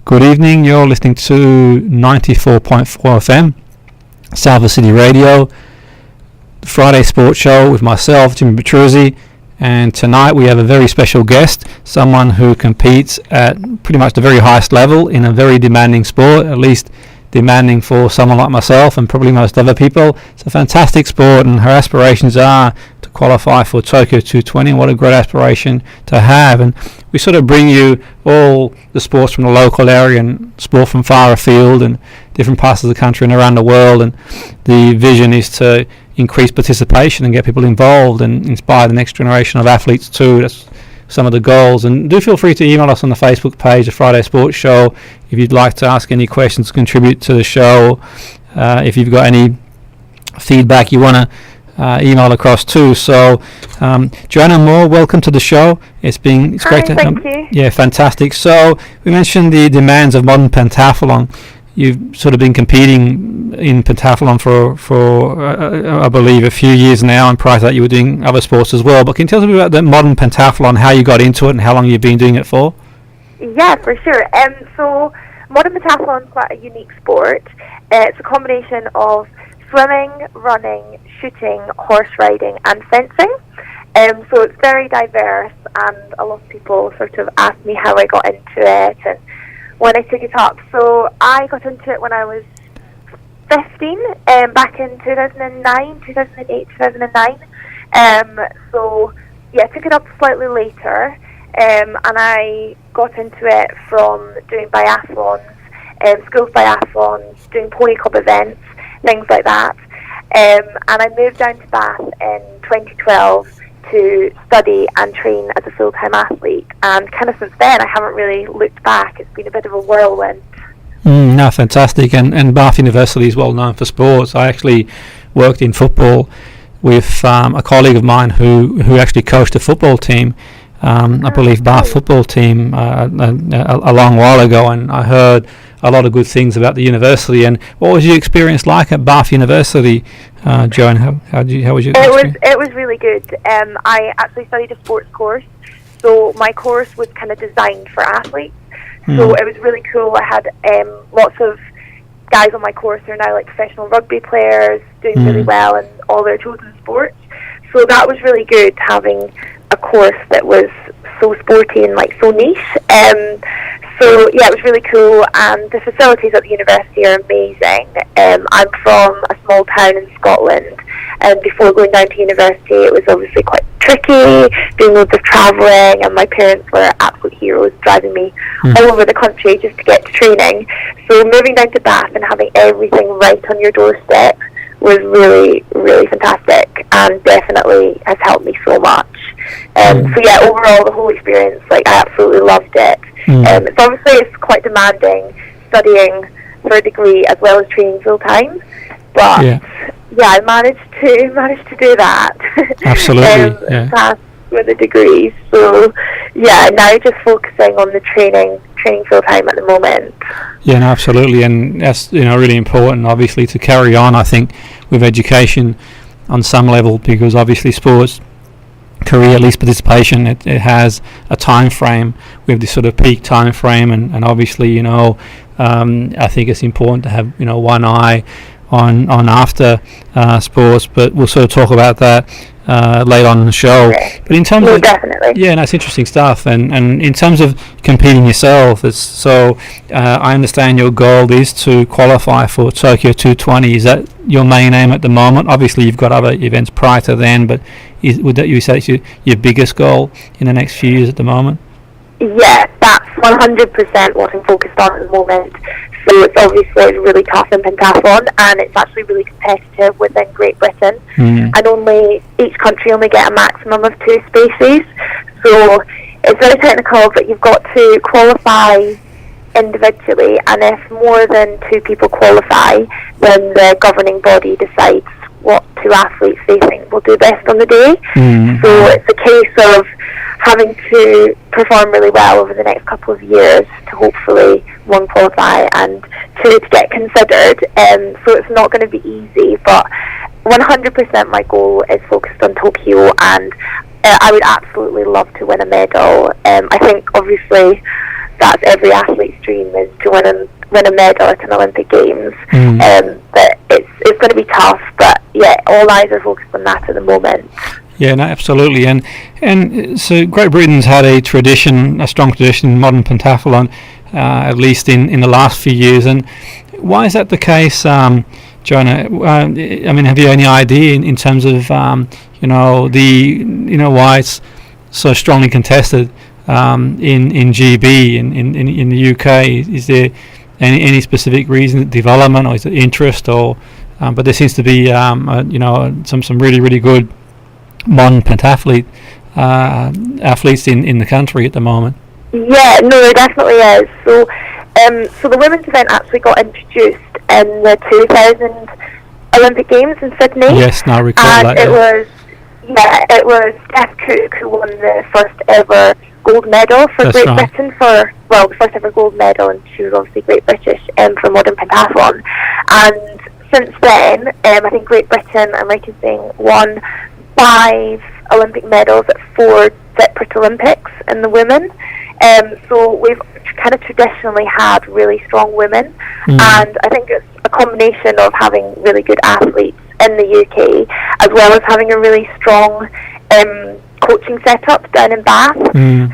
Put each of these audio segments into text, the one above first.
Good evening, you're listening to 94.4 FM, Salford City Radio, the Friday Sports Show with myself, Jimmy Petruzzi, and tonight we have a very special guest, someone who competes at pretty much the very highest level in a very demanding sport, at least demanding for someone like myself and probably most other people. It's a fantastic sport, and her aspirations are to qualify for Tokyo 220. What a great aspiration to have. And we sort of bring you all the sports from the local area and sport from far afield and different parts of the country and around the world, and the vision is to increase participation and get people involved and inspire the next generation of athletes too. That's some of the goals. And do feel free to email us on the Facebook page, the Friday Sports Show, if you'd like to ask any questions, contribute to the show. If you've got any feedback you want to email across too. So Joanna Muir, welcome to the show. It's great to thank you. Yeah, fantastic. So we mentioned the demands of modern pentathlon. You've sort of been competing in pentathlon for I believe a few years now, and prior to that you were doing other sports as well. But can you tell us a bit about the modern pentathlon, how you got into it and how long you've been doing it for? Yeah, for sure. So modern pentathlon is quite a unique sport. It's a combination of swimming, running, shooting, horse riding and fencing. So it's very diverse, and a lot of people sort of ask me how I got into it and when I took it up. So I got into it when I was 15, back in 2008, 2009. So yeah, I took it up slightly later, and I got into it from doing biathlons, schools biathlons, doing pony club events, things like that. And I moved down to Bath in 2012 to study and train as a full-time athlete, and kind of since then I haven't really looked back. It's been a bit of a whirlwind. No, fantastic. And Bath University is well known for sports. I actually worked in football with a colleague of mine who actually coached a football team, I believe Bath football team, a long while ago, and I heard a lot of good things about the university. And what was your experience like at Bath University, Joan? How was your experience? It was really good. I actually studied a sports course, so my course was kind of designed for athletes. So it was really cool. I had lots of guys on my course who are now like professional rugby players, doing really well in all their chosen sports. So that was really good, having a course that was so sporty and like so niche. So yeah, it was really cool, and the facilities at the university are amazing. I'm from a small town in Scotland, and before going down to university it was obviously quite tricky, doing loads of travelling, and my parents were absolute heroes, driving me all over the country just to get to training. So moving down to Bath and having everything right on your doorstep was really, really fantastic, and definitely has helped me so much. So yeah, overall the whole experience, like, I absolutely loved it. It's quite demanding studying for a degree as well as training full time, but yeah, I managed to do that. Absolutely. Pass with the degrees. So yeah, now just focusing on the training full time at the moment. Yeah, no, absolutely, and that's really important, obviously, to carry on, I think, with education on some level, because obviously sports career, at least participation, it has a time frame. We have this sort of peak time frame, and obviously I think it's important to have one eye on after sports, but we'll sort of talk about that later on in the show. But in terms of definitely, that's interesting stuff. And in terms of competing yourself, I understand your goal is to qualify for Tokyo 220. Is that your main aim at the moment? Obviously you've got other events prior to then, but would you say it's your biggest goal in the next few years at the moment? Yeah, that's 100% what I'm focused on at the moment. So it's obviously really tough in pentathlon, and it's actually really competitive within Great Britain. And each country only get a maximum of 2 spaces. So it's very technical, but you've got to qualify individually, and if more than 2 people qualify, then the governing body decides what 2 athletes they think will do best on the day. So it's a case of having to perform really well over the next couple of years to hopefully 1 qualify and 2 to get considered. So it's not going to be easy, but 100% my goal is focused on Tokyo, and I would absolutely love to win a medal. I think obviously that's every athlete's dream, is to win a medal at an Olympic Games. But it's going to be tough, but yeah, all eyes are focused on that at the moment. Yeah, no, absolutely, and so Great Britain's had a strong tradition in modern pentathlon, at least in the last few years. And why is that the case, Joanna? I mean, have you any idea in terms of why it's so strongly contested in GB in the UK? Is there any specific reason, development, or is it interest, or but there seems to be some really good modern pentathlete athletes in the country at the moment. Yeah, no, there definitely is. So the women's event actually got introduced in the 2000 Olympic Games in Sydney. Yes, now I recall and that. It was Steph Cook who won the first ever gold medal for That's Great right. Britain the first ever gold medal, and she was obviously Great British for modern pentathlon. And since then, I think Great Britain, I'm right in saying, won 5 Olympic medals at 4 separate Olympics in the women. So we've kind of traditionally had really strong women, and I think it's a combination of having really good athletes in the UK, as well as having a really strong coaching setup down in Bath.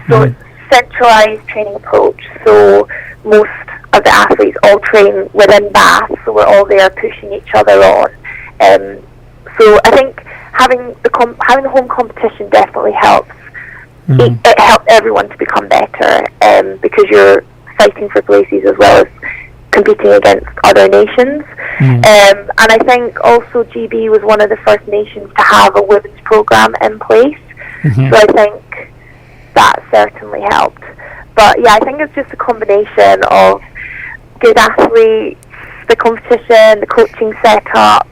So it's centralised training approach, so most of the athletes all train within Bath, so we're all there pushing each other on. So I think having the home competition definitely helps. It helps everyone to become better, because you're fighting for places as well as competing against other nations. And I think also GB was one of the first nations to have a women's programme in place. So I think that certainly helped. But yeah, I think it's just a combination of good athletes, the competition, the coaching setup.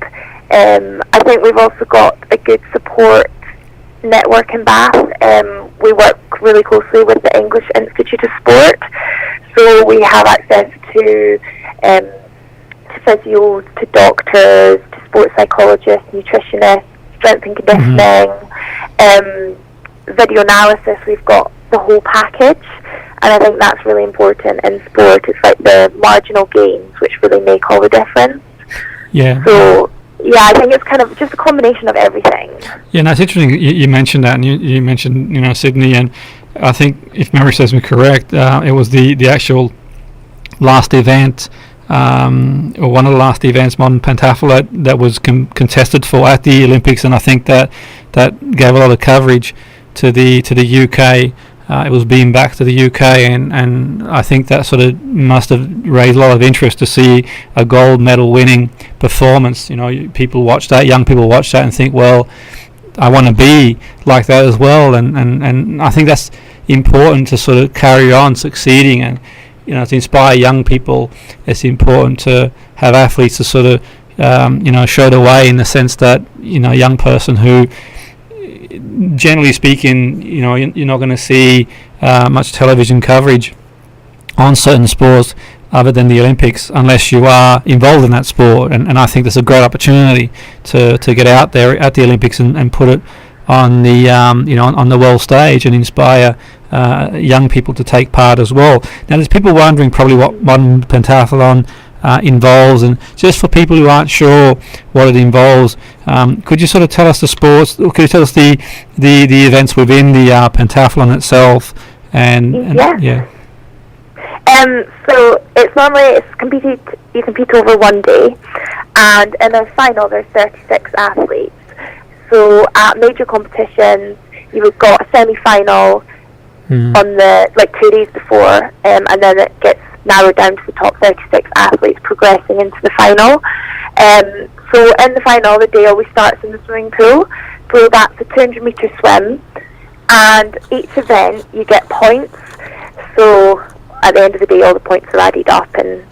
I think we've also got a good support network in Bath. We work really closely with the English Institute of Sport, so we have access to physios, to doctors, to sports psychologists, nutritionists, strength and conditioning, video analysis. We've got the whole package, and I think that's really important in sport. It's like the marginal gains which really make all the difference. Yeah. So yeah, I think it's kind of just a combination of everything. Yeah, no, it's interesting you mentioned that, and you mentioned Sydney, and I think, if memory serves me correct, it was the actual last event, or one of the last events, modern pentathlete, that was contested for at the Olympics, and I think that gave a lot of coverage to the UK. It was beamed back to the UK, and I think that sort of must have raised a lot of interest to see a gold medal winning performance. People watch that, young people watch that and think, well, I want to be like that as well, and I think that's important to sort of carry on succeeding, and to inspire young people. It's important to have athletes to sort of show the way, in the sense that a young person who, generally speaking, you're not going to see much television coverage on certain sports other than the Olympics, unless you are involved in that sport. And I think there's a great opportunity to get out there at the Olympics and put it on the on the world stage, and inspire young people to take part as well. Now, there's people wondering probably what modern pentathlon involves, and just for people who aren't sure what it involves, could you sort of tell us the sports? Could you tell us the events within the pentathlon itself? Yeah. So you compete over one day, and in a final there's 36 athletes. So at major competitions, you've got a semi-final on the 2 days before, and then it gets narrowed down to the top 36 athletes progressing into the final. So in the final, the day always starts in the swimming pool. So that's a 200-metre swim, and each event you get points. So at the end of the day, all the points are added up, and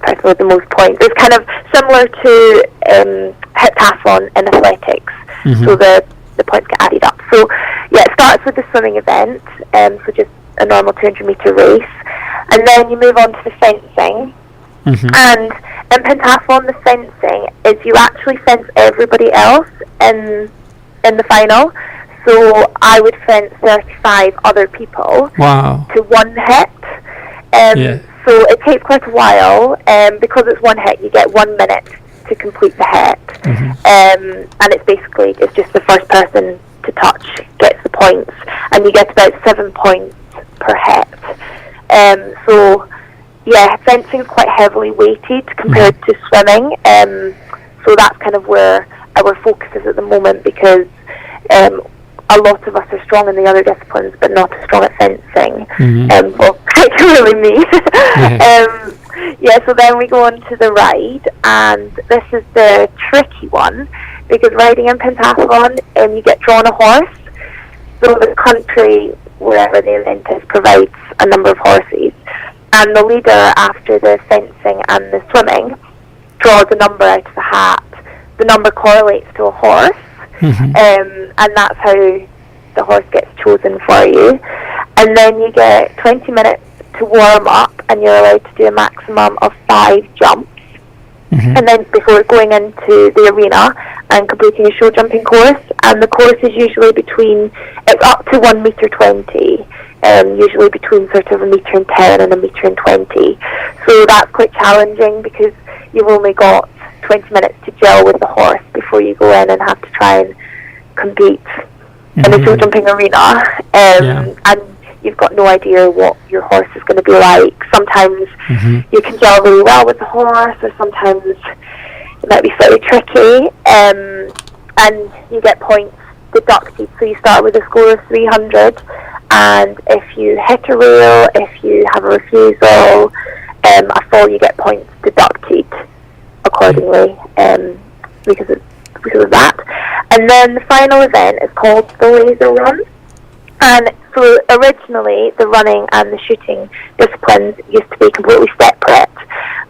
person with the most points. It's kind of similar to heptathlon in athletics. So the points get added up. So yeah, it starts with the swimming event, so just a normal 200-metre race, and then you move on to the fencing. And in pentathlon, the fencing is you actually fence everybody else in the final. So I would fence 35 other people Wow. to one hit. So it takes quite a while. Because it's one hit, you get 1 minute to complete the hit. And it's just the first person to touch gets the points, and you get about 7 points per hit. So yeah, fencing is quite heavily weighted compared to swimming. So that's kind of where our focus is at the moment, because a lot of us are strong in the other disciplines but not as strong at fencing. Well, particularly me. So then we go on to the ride, and this is the tricky one, because riding in pentathlon, you get drawn a horse. So the country, wherever the event is, provides a number of horses, and the leader, after the fencing and the swimming, draws a number out of the hat. The number correlates to a horse, and that's how the horse gets chosen for you. And then you get 20 minutes to warm up, and you're allowed to do a maximum of 5 jumps. And then before going into the arena and completing a show jumping course, and the course is usually it's up to 1 meter 20, usually between sort of 1 meter and 10 and 1 meter and 20. So that's quite challenging, because you've only got 20 minutes to gel with the horse before you go in and have to try and compete in the show jumping arena. And you've got no idea what your horse is going to be like. Sometimes you can gel really well with the horse, or sometimes it might be slightly tricky. And you get points deducted. So you start with a score of 300, and if you hit a rail, if you have a refusal, a fall, you get points deducted accordingly, because of that. And then the final event is called the laser run. And so originally the running and the shooting disciplines used to be completely separate,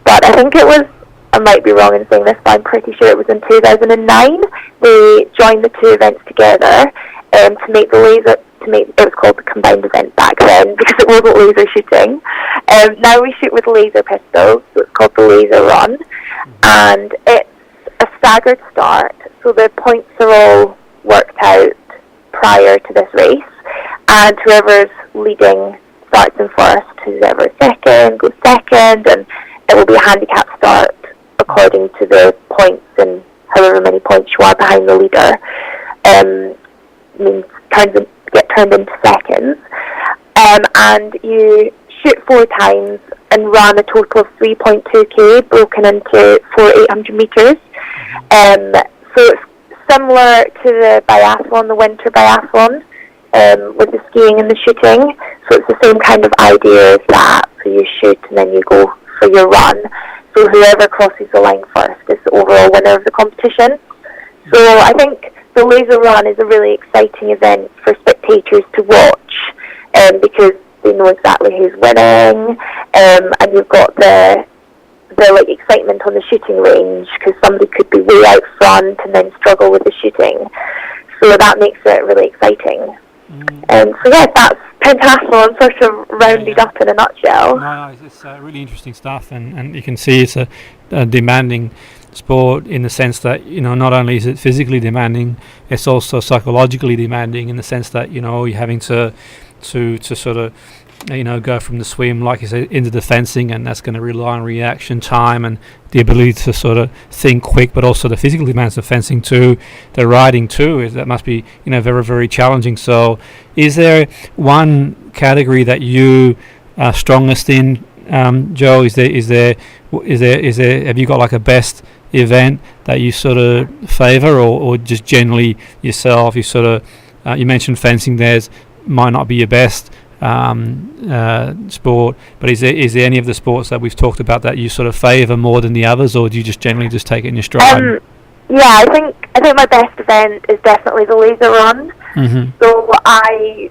but I think I might be wrong in saying this, but I'm pretty sure it was in 2009 they joined the two events together to make it was called the combined event back then, because it wasn't laser shooting. Now we shoot with laser pistols, so it's called the laser run, and it's a staggered start, so the points are all worked out prior to this race, and whoever's leading starts in first, whoever's second goes second, and it will be a handicap start according to the points, and however many points you are behind the leader get turned into seconds. And you shoot 4 times and run a total of 3.2k, broken into 4 800 meters. So it's similar to the biathlon, the winter biathlon, with the skiing and the shooting. So it's the same kind of idea as that. So you shoot and then you go for your run. So whoever crosses the line first is the overall winner of the competition. So I think the laser run is a really exciting event for spectators to watch, because they know exactly who's winning, and you've got the excitement on the shooting range, because somebody could be way out front and then struggle with the shooting. So that makes it really exciting. So yeah, that's pentathlon sort of rounded up in a nutshell. No, it's really interesting stuff, and you can see it's a demanding sport, in the sense that, not only is it physically demanding, it's also psychologically demanding, in the sense that, you're having to sort of, go from the swim, like you said, into the fencing, and that's going to rely on reaction time and the ability to sort of think quick, but also the physical demands of fencing too, the riding too, that must be, very, very challenging. So is there one category that you are strongest in, Joe? Is there have you got like a best event that you sort of favour, or just generally yourself, you sort of you mentioned fencing might not be your best sport, but is there any of the sports that we've talked about that you sort of favour more than the others, or do you just generally just take it in your stride? I think my best event is definitely the laser run. So I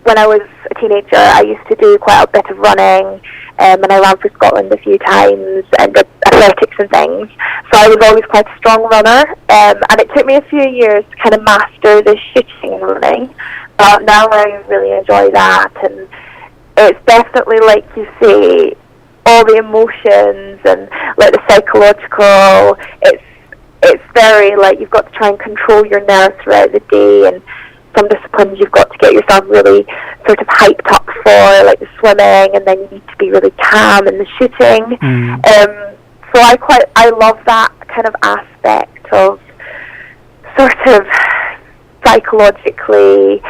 when I was a teenager, I used to do quite a bit of running, and I ran for Scotland a few times, and did athletics and things. So I was always quite a strong runner, and it took me a few years to kind of master the shooting and running. But now I really enjoy that, and it's definitely, like you say, all the emotions and like the psychological. It's very like you've got to try and control your nerves throughout the day, and some disciplines you've got to get yourself really sort of hyped up for like the swimming, and then you need to be really calm in the shooting. So I love that kind of aspect of sort of psychologically,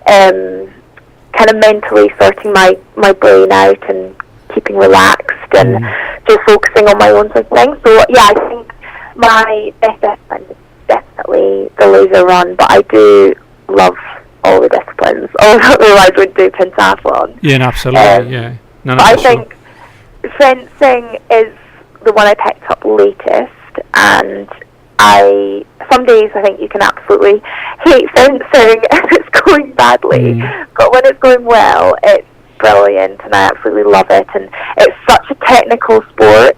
kind of mentally sorting my brain out and keeping relaxed and just focusing on my own sort of thing. So yeah, I think my best discipline is definitely the laser run, but I do love all the disciplines. Otherwise I would do pentathlon. Yeah, no, absolutely. Yeah. No, I think fencing is the one I picked up latest, and some days I think you can absolutely hate fencing if it's going badly, but when it's going well, it's brilliant, and I absolutely love it, and it's such a technical sport.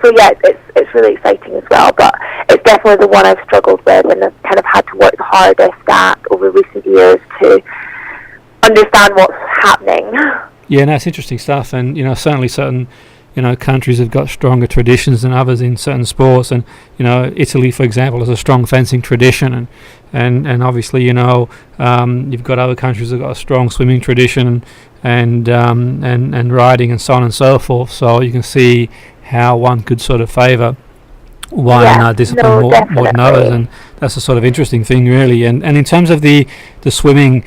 So yeah, it's really exciting as well, but it's definitely the one I've struggled with and I've kind of had to work the hardest at over recent years to understand what's happening. Yeah, no, it's interesting stuff, and certainly certain countries have got stronger traditions than others in certain sports, and Italy, for example, has a strong fencing tradition, and obviously you've got other countries that have got a strong swimming tradition and riding and so on and so forth. So you can see how one could sort of favour one discipline more than others, and that's a sort of interesting thing, really. And in terms of the swimming,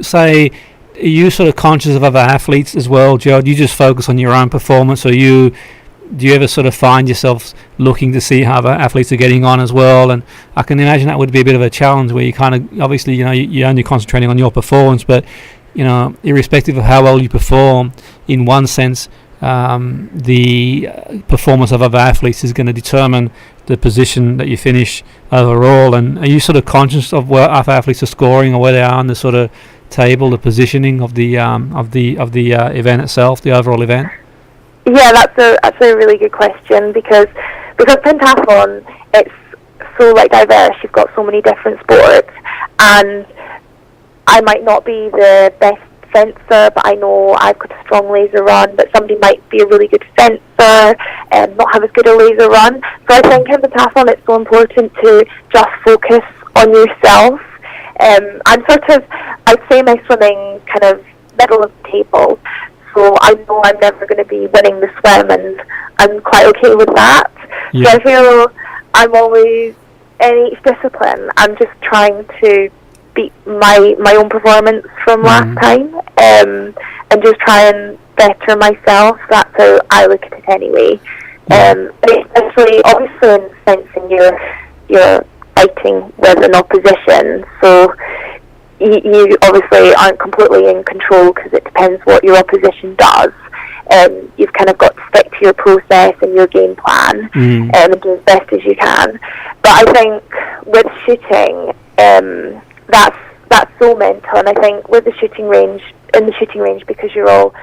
say, are you sort of conscious of other athletes as well, Joe? Do you just focus on your own performance, or do you ever sort of find yourself looking to see how other athletes are getting on as well? And I can imagine that would be a bit of a challenge where you kind of, obviously, you're only concentrating on your performance, but irrespective of how well you perform, in one sense, the performance of other athletes is going to determine the position that you finish overall. And are you sort of conscious of where other athletes are scoring or where they are on the sort of table, the positioning of the event itself, the overall event? Yeah, that's a really good question, because pentathlon, it's so diverse. You've got so many different sports, and I might not be the best fencer, but I know I've got a strong laser run, but somebody might be a really good fencer and not have as good a laser run. So I think in pentathlon it's so important to just focus on yourself. I'd say my swimming kind of middle of the table, so I know I'm never going to be winning the swim, and I'm quite okay with that. Yeah. So I feel I'm always, in each discipline, I'm just trying to beat my own performance from last time, and just try and better myself. That's how I look at it anyway. Especially, obviously in fencing, you're fighting with an opposition, so you obviously aren't completely in control, because it depends what your opposition does. You've kind of got to stick to your process and your game plan, and do as best as you can. But I think with shooting, that's so mental, and I think with the shooting range, because you're all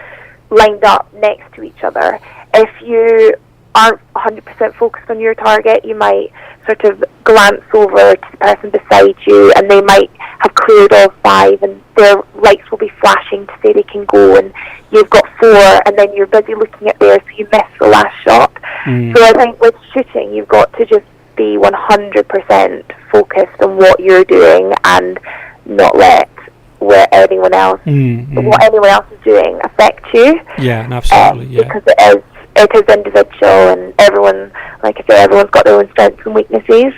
lined up next to each other, if you aren't 100% focused on your target, you might sort of glance over to the person beside you, and they might have cleared all 5, and their lights will be flashing to say they can go, and you've got 4, and then you're busy looking at theirs, so you miss the last shot. So I think with shooting, you've got to just be 100% focused on what you're doing, and not let what anyone else is doing affect you. Yeah, absolutely. Yeah. Because it is individual, and everyone, like I say, everyone's got their own strengths and weaknesses.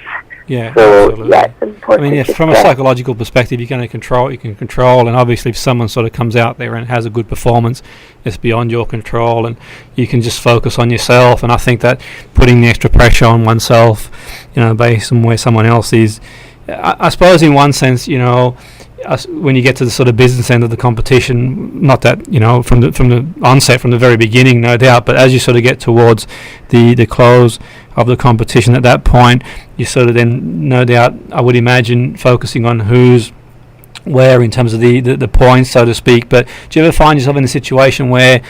Yeah, so absolutely. Yeah, it's important. I mean, from a psychological perspective, you can control what you can control, and obviously if someone sort of comes out there and has a good performance, it's beyond your control, and you can just focus on yourself. And I think that putting the extra pressure on oneself, based on where someone else is, I suppose in one sense, when you get to the sort of business end of the competition, not that from the onset, from the very beginning, no doubt, but as you sort of get towards the close of the competition, at that point you sort of then, no doubt, I would imagine, focusing on who's where in terms of the points, so to speak. But do you ever find yourself in a situation where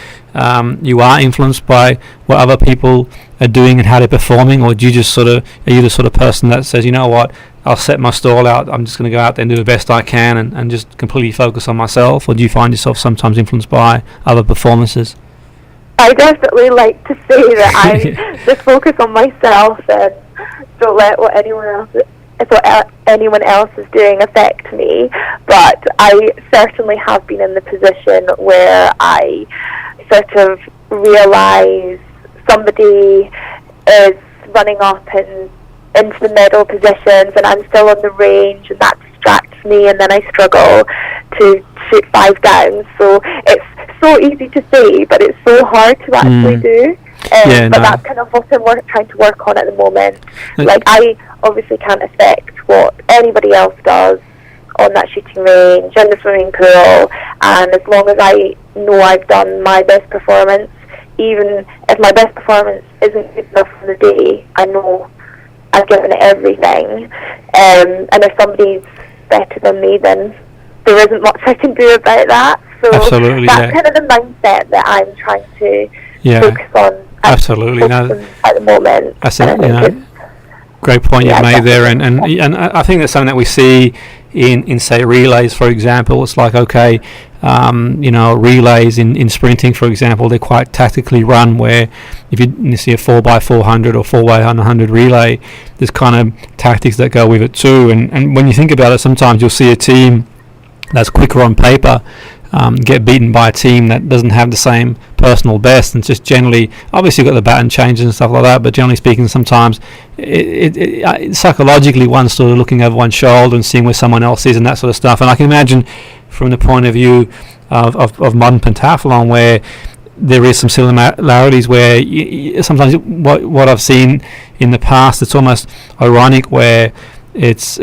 you are influenced by what other people are doing and how they're performing, or do you just are you the sort of person that says, you know what, I'll set my stall out, I'm just going to go out there and do the best I can, and just completely focus on myself? Or do you find yourself sometimes influenced by other performances? I definitely like to say that I just focus on myself and don't let what anyone else if what anyone else is doing affect me, but I certainly have been in the position where I sort of realise somebody is running up and into the middle positions and I'm still on the range, and that distracts me, and then I struggle to shoot 5 down. So it's so easy to say, but it's so hard to actually do. But that's kind of what I'm trying to work on at the moment. Like, I obviously can't affect what anybody else does on that shooting range, in the swimming pool, and as long as I know I've done my best performance, even if my best performance isn't good enough for the day, I know I've given it everything. And if somebody's better than me, then there isn't much I can do about that. So absolutely, that's kind of the mindset that I'm trying to focus on. Absolutely, at the moment. Great point you've made there, and I think that's something that we see in say relays, for example. It's like, okay, relays in sprinting, for example, they're quite tactically run, where if you see a 4x400 or 4x100 relay, there's kind of tactics that go with it too, and when you think about it, sometimes you'll see a team that's quicker on paper get beaten by a team that doesn't have the same personal best, and just generally, obviously you've got the baton changes and stuff like that, but generally speaking, sometimes it psychologically one's sort of looking over one's shoulder and seeing where someone else is and that sort of stuff. And I can imagine from the point of view of modern pentathlon, where there is some similarities, where sometimes what I've seen in the past, it's almost ironic where it's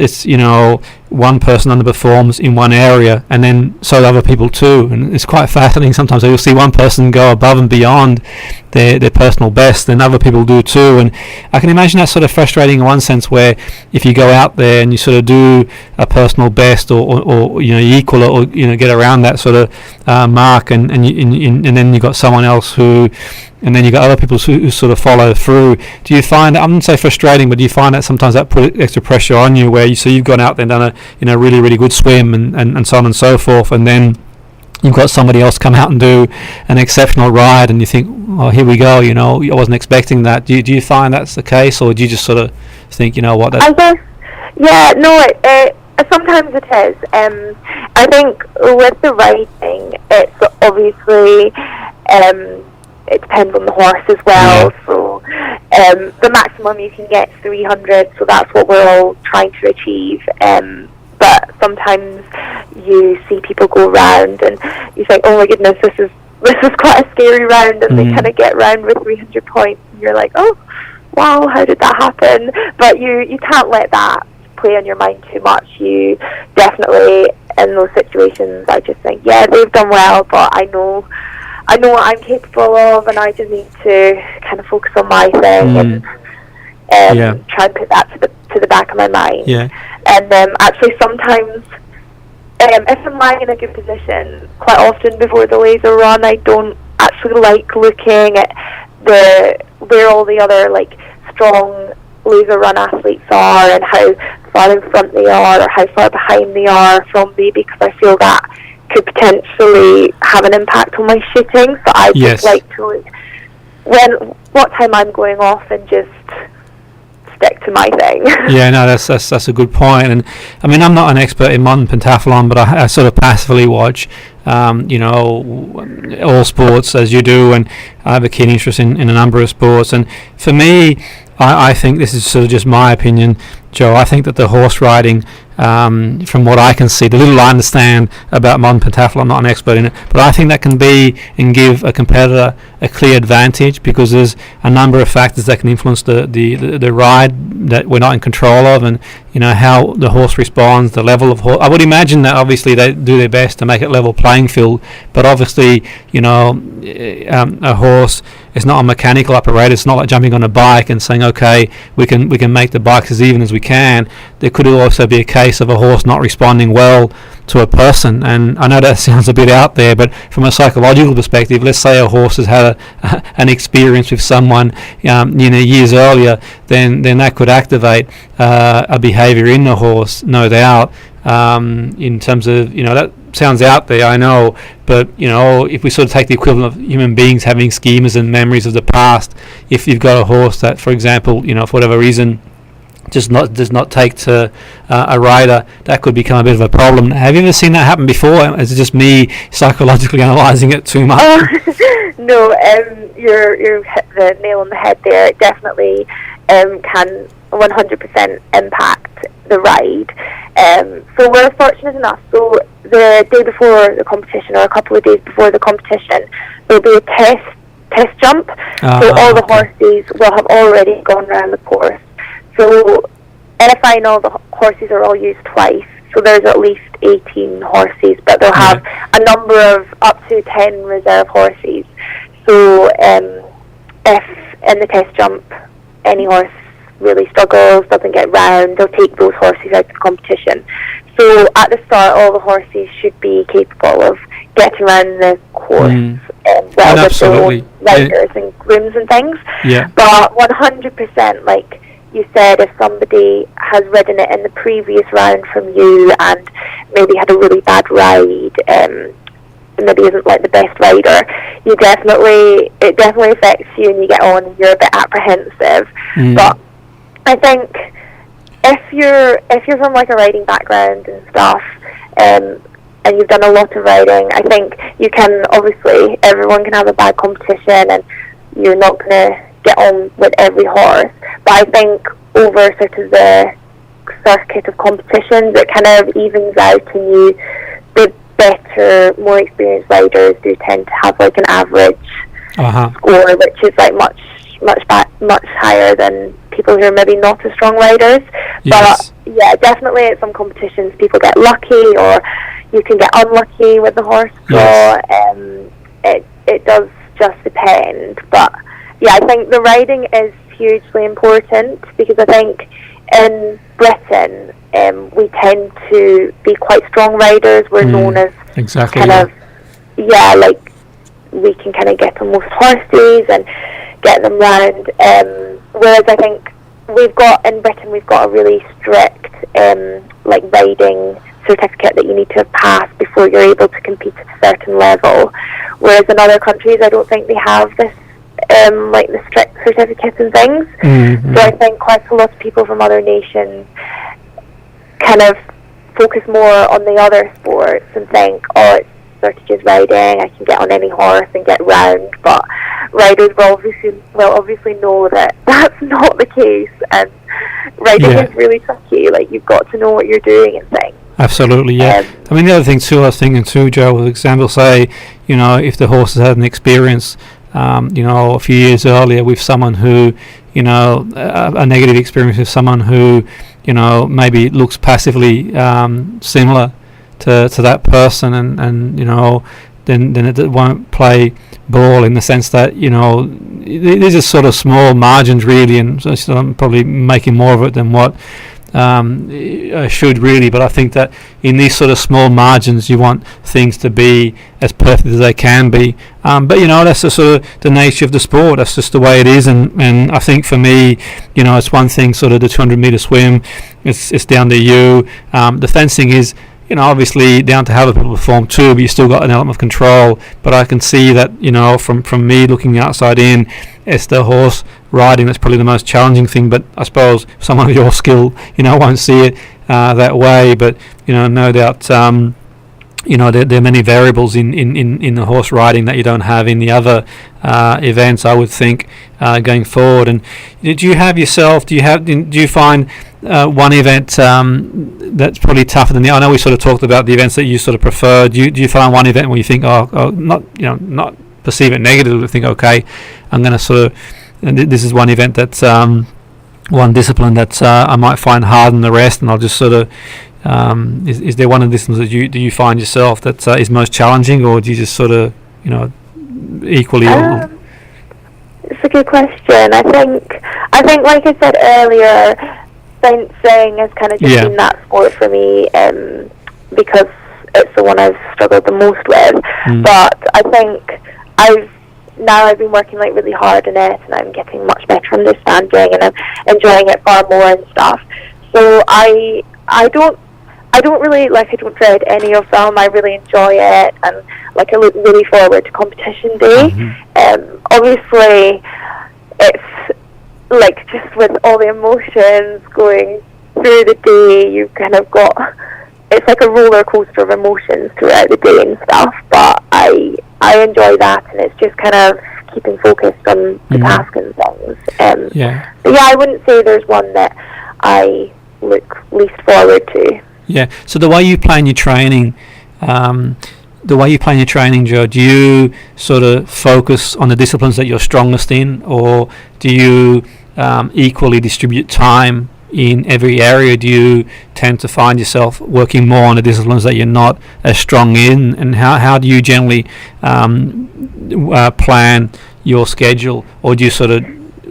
one person underperforms in one area, and then so do other people too, and it's quite fascinating sometimes. You'll see one person go above and beyond their personal best, and other people do too, and I can imagine that's sort of frustrating in one sense, where if you go out there and you sort of do a personal best or equal or get around that sort of mark, and then you've got someone else who, and then you've got other people who sort of follow through. Do you find, I wouldn't say frustrating, but do you find that sometimes that put extra pressure on you, where you've gone out there and done a really, really good swim and so on and so forth, and then you've got somebody else come out and do an exceptional ride, and you think, oh, here we go, I wasn't expecting that. Do you find that's the case, or do you just sort of think, what? I guess, sometimes it is. I think with the riding, it's obviously it depends on the horse as well. Yeah. So the maximum you can get is 300, so that's what we're all trying to achieve. But sometimes you see people go round and you think, oh my goodness, this is quite a scary round, and they kind of get round with 300 points, and you're like, oh wow, how did that happen? But you can't let that play on your mind too much. You definitely, in those situations, I just think, yeah, they've done well, but I know what I'm capable of, and I just need to kind of focus on my thing and try and put that to the back of my mind. Yeah. And actually, sometimes if I'm lying in a good position, quite often before the laser run, I don't actually like looking at where all the other strong laser run athletes are and how far in front they are or how far behind they are from me, because I feel that could potentially have an impact on my shooting. So I just like to look what time I'm going off and just stick to my thing. Yeah, no, that's a good point. And I mean, I'm not an expert in modern pentathlon, but I sort of passively watch all sports as you do, and I have a keen interest in a number of sports. And for me, I think, this is sort of just my opinion, Joe, I think that the horse riding, from what I can see, the little I understand about modern pentathlon, I'm not an expert in it, but I think that can be and give a competitor a clear advantage, because there's a number of factors that can influence the ride that we're not in control of, and how the horse responds, the level of horse. I would imagine that obviously they do their best to make it level playing field, but obviously a horse is not a mechanical apparatus. It's not like jumping on a bike and saying, okay, we can make the bikes as even as we can. There could also be a case of a horse not responding well to a person, and I know that sounds a bit out there, but from a psychological perspective, let's say a horse has had an experience with someone years earlier, then that could activate a behavior in the horse, no doubt, in terms of, that sounds out there, I know, but if we sort of take the equivalent of human beings having schemas and memories of the past, if you've got a horse that, for example, for whatever reason, does not take to a rider, that could become a bit of a problem. Have you ever seen that happen before? Is it just me psychologically analysing it too much? No, you're hit the nail on the head there. It definitely can 100% impact the ride. So we're fortunate enough. So the day before the competition, or a couple of days before the competition, there'll be a test jump. So all the horses will have already gone around the course. So in a final, the horses are all used twice. So there's at least 18 horses, but they'll have a number of up to 10 reserve horses. So if in the test jump any horse really struggles, doesn't get round, they'll take those horses out of the competition. So at the start, all the horses should be capable of getting around the course well with their own riders and grooms and things. Yeah. But 100%, like you said, if somebody has ridden it in the previous round from you and maybe had a really bad ride, maybe isn't like the best rider, it definitely affects you, and you get on and you're a bit apprehensive. But I think if you're from like a riding background and stuff, and you've done a lot of riding, I think you can, obviously everyone can have a bad competition and you're not going to get on with every horse, but I think over sort of the circuit of competitions it kind of evens out, and the better, more experienced riders do tend to have like an average score, which is like much higher than people who are maybe not as strong riders. Yes. But yeah, definitely at some competitions people get lucky, or you can get unlucky with the horse draw. It does just depend, but yeah, I think the riding is hugely important, because I think in Britain we tend to be quite strong riders. We're known as like we can kind of get on most horses and get them round, whereas I think in Britain we've got a really strict like riding certificate that you need to have passed before you're able to compete at a certain level, whereas in other countries I don't think they have this like the strict certificates and things. So I think quite a lot of people from other nations kind of focus more on the other sports and think, oh, it's sort of just riding, I can get on any horse and get round, but riders will obviously know that that's not the case, and riding is really tricky. Like, you've got to know what you're doing and things. Absolutely, yeah. I mean, the other thing too, I was thinking too, Joe, for example, say, if the horse has had an experience a few years earlier with someone who, a negative experience with someone who, maybe looks passively similar to that person, and then it won't play ball, in the sense that, these are sort of small margins really, and so I'm probably making more of it than what I should really, but I think that in these sort of small margins you want things to be as perfect as they can be, but that's the sort of the nature of the sport. That's just the way it is, and I think for me, it's one thing sort of the 200 meter swim, it's down to you. The fencing is obviously down to how other people perform too, but you still got an element of control. But I can see that, from me looking outside in, it's the horse riding that's probably the most challenging thing. But I suppose someone of your skill, won't see it that way. But, no doubt, there are many variables in the horse riding that you don't have in the other events, I would think, going forward. And do you find one event that's probably tougher than the other? I know we sort of talked about the events that you sort of prefer. Do you find one event where you think, not perceive it negatively, but think, okay, I'm going to sort of, and this is one event that's one discipline that I might find harder than the rest, and I'll just sort of, is there one of the disciplines that do you find yourself that is most challenging, or do you just sort of, equally? It's a good question. I think like I said earlier, fencing has kind of just been that sport for me, because it's the one I've struggled the most with. But I think I've been working like really hard in it, and I'm getting much better understanding, and I'm enjoying it far more and stuff. So I don't really, like, I don't dread any of them. I really enjoy it, and like I look really forward to competition day. Obviously, it's like just with all the emotions going through the day, you've kind of got, it's like a roller coaster of emotions throughout the day and stuff, but I enjoy that, and it's just kind of keeping focused on the task and things. But yeah, I wouldn't say there's one that I look least forward to. Yeah, so the way you plan your training, Joe, do you sort of focus on the disciplines that you're strongest in, or do you equally distribute time in every area? Do you tend to find yourself working more on the disciplines that you're not as strong in, and how do you generally plan your schedule, or do you sort of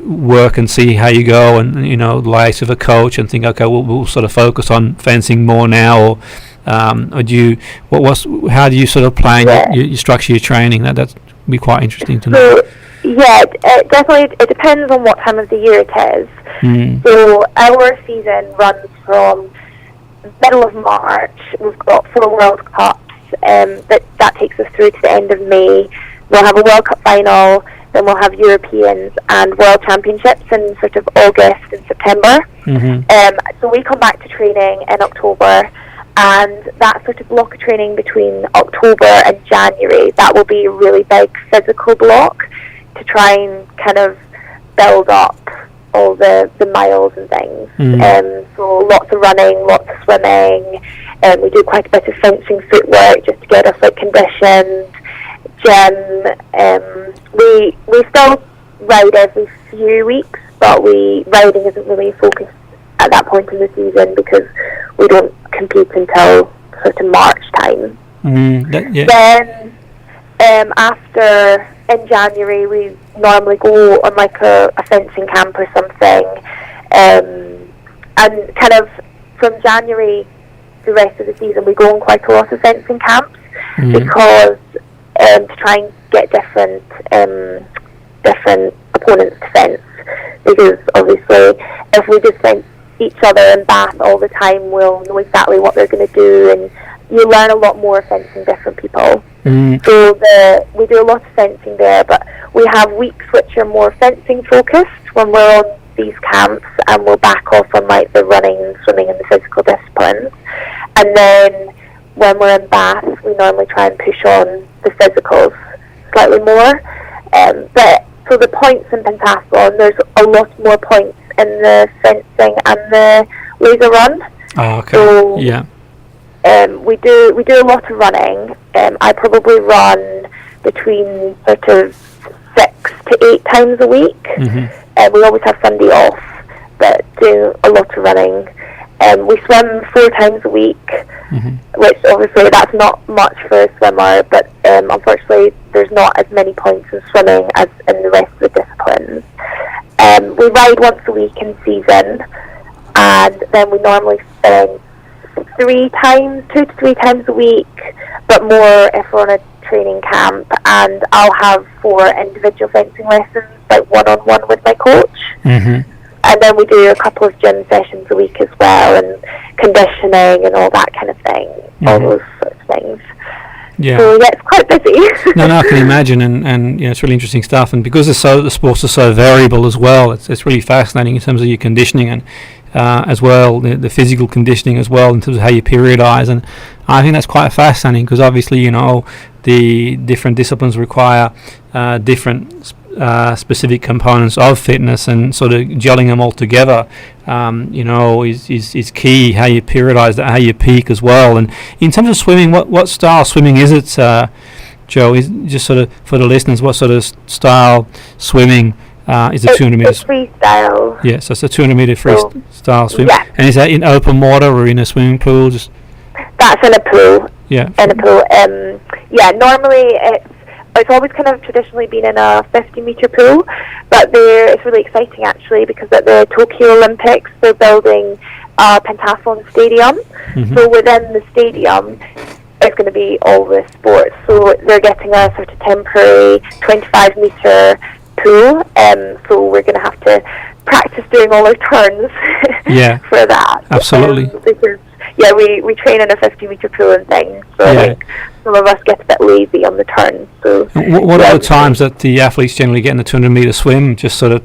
work and see how you go, and liaise with a coach and think, okay, we'll sort of focus on fencing more now, or do you how do you sort of plan your structure your training? That'd be quite interesting to know. It definitely depends on what time of the year it is. So our season runs from middle of March. We've got 4 World Cups. That takes us through to the end of May. We'll have a World Cup final, then we'll have Europeans and World Championships in sort of August and September. So we come back to training in October, and that sort of block of training between October and January, that will be a really big physical block to try and kind of build up all the miles and things. So lots of running, lots of swimming, and we do quite a bit of fencing footwork just to get us like conditioned. Gym, we still ride every few weeks, but riding isn't really focused at that point in the season because we don't compete until sort of March time. Then after, in January, we normally go on like a fencing camp or something, and kind of from January the rest of the season we go on quite a lot of fencing camps because to try and get different opponents to fence, because obviously if we just fence each other in Bath all the time, we'll know exactly what they're going to do, and you learn a lot more fencing different people. So we do a lot of fencing there, but we have weeks which are more fencing focused when we're on these camps, and we'll back off on like the running and swimming and the physical disciplines. And then when we're in Bath, we normally try and push on the physicals slightly more. But so the points in pentathlon, there's a lot more points in the fencing and the laser run. Oh, okay. So, yeah. We do a lot of running. I probably run between sort of 6 to 8 times a week. We always have Sunday off, but do a lot of running. We swim 4 times a week, which obviously that's not much for a swimmer, but unfortunately there's not as many points in swimming as in the rest of the disciplines. We ride once a week in season, and then we normally spend 2 to 3 times a week, but more if we're on a training camp, and I'll have 4 individual fencing lessons, like one-on-one with my coach. And then we do a couple of gym sessions a week as well, and conditioning and all that kind of thing, all those sorts of things. Yeah. So yeah, it's quite busy. No, I can imagine, and it's really interesting stuff. And because the sports are so variable as well, it's really fascinating in terms of your conditioning and as well the physical conditioning as well in terms of how you periodize. And I think that's quite fascinating because obviously the different disciplines require different specific components of fitness, and sort of gelling them all together is key. How you periodize that, how you peak as well. And in terms of swimming, what style of swimming is it, Joe? Is just sort of for the listeners, what sort of style swimming is it? 200 meters freestyle. Yeah, so it's a 200 meter freestyle swim. Yeah. And is that in open water or in a swimming pool? That's in a pool. Yeah. In a pool. Normally it's always kind of traditionally been in a 50-meter pool, but it's really exciting actually, because at the Tokyo Olympics they're building a pentathlon stadium. So within the stadium it's going to be all the sports. So they're getting a sort of temporary 25-meter pool, so we're going to have to practice doing all our turns for that. Absolutely. Because we train in a 50-meter pool and things, so I think some of us get a bit lazy on the turns. So what are the times that the athletes generally get in the 200-meter swim? Just sort of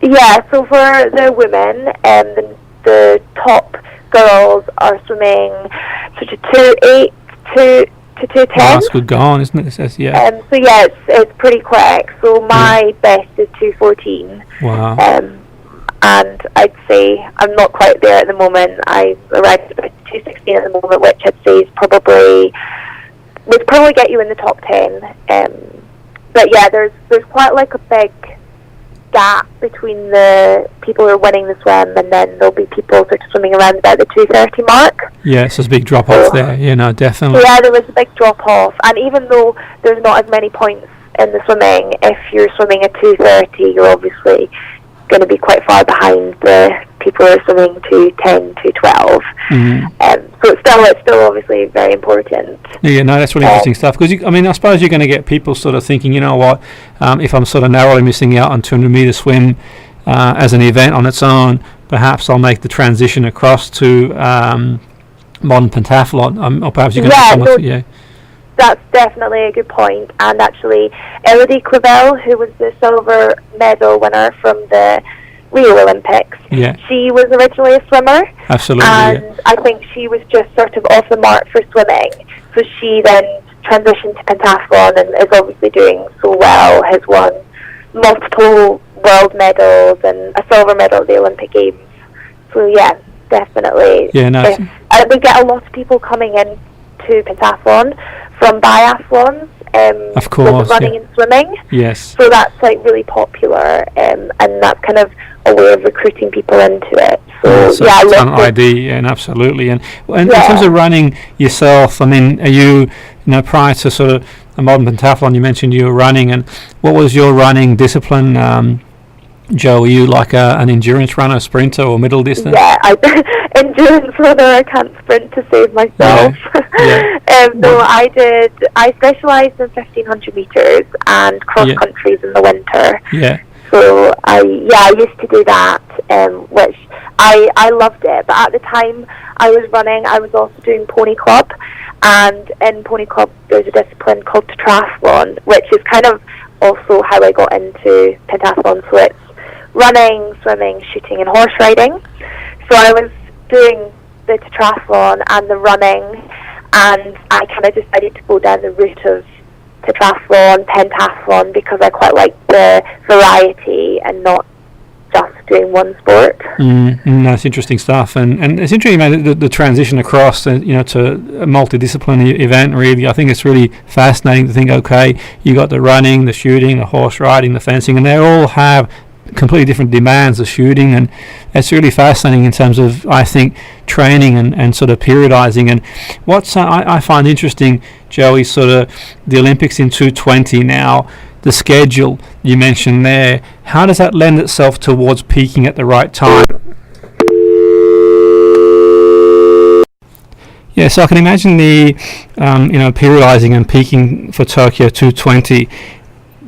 Yeah, so for the women, the top girls are swimming sort of 2:08 to 2:10. Oh, that's good going, isn't it? So yeah, it's pretty quick. So my best is 2:14. Wow. And I'd say I'm not quite there at the moment. I arrived at about 2:16 at the moment, which I'd say would probably get you in the top 10. But yeah, there's quite like a big gap between the people who are winning the swim, and then there'll be people sort of swimming around about the 2:30 mark. Yeah, so there's a big drop off there. Definitely. Yeah, there was a big drop off, and even though there's not as many points in the swimming, if you're swimming at 2:30, you're obviously going to be quite far behind the people who are swimming 2:10, 2:12. So it's still obviously very important. Yeah, no, that's really interesting stuff. Because I suppose you're going to get people sort of thinking, you know what, if I'm sort of narrowly missing out on 200-meter swim as an event on its own, perhaps I'll make the transition across to modern pentathlon, or perhaps you can. That's definitely a good point. And actually, Elodie Clavel, who was the silver medal winner from the Rio Olympics, she was originally a swimmer. Absolutely. And I think she was just sort of off the mark for swimming. So she then transitioned to pentathlon and is obviously doing so well, has won multiple world medals and a silver medal at the Olympic Games. So yeah, definitely. Yeah, no. We get a lot of people coming in to pentathlon from biathlons, of course, with running and swimming. Yes. So that's like really popular, and that's kind of a way of recruiting people into it. So it's an idea, and absolutely. And in terms of running yourself, I mean, are you prior to sort of a modern pentathlon, you mentioned you were running, and what was your running discipline? Joe, are you like an endurance runner, sprinter, or middle distance? Yeah, endurance runner. I can't sprint to save myself. So I specialised in 1,500 metres and cross countries in the winter. Yeah. So I used to do that, which I loved it. But at the time I was running, I was also doing pony club, and in pony club there's a discipline called triathlon, which is kind of also how I got into pentathlon. So it's running, swimming, shooting and horse riding. So I was doing the triathlon and the running, and I kind of decided to go down the route of tetrathlon, pentathlon, because I quite like the variety and not just doing one sport. That's interesting stuff, and it's interesting, man, the transition across to a multidisciplinary event. Really, I think it's really fascinating to think, okay, you got the running, the shooting, the horse riding, the fencing, and they all have completely different demands of shooting, and it's really fascinating in terms of, I think, training and sort of periodizing. And what's I find interesting, Joey, sort of the Olympics in 220 now, the schedule you mentioned there, how does that lend itself towards peaking at the right time? Yeah, so I can imagine the periodizing and peaking for Tokyo 220.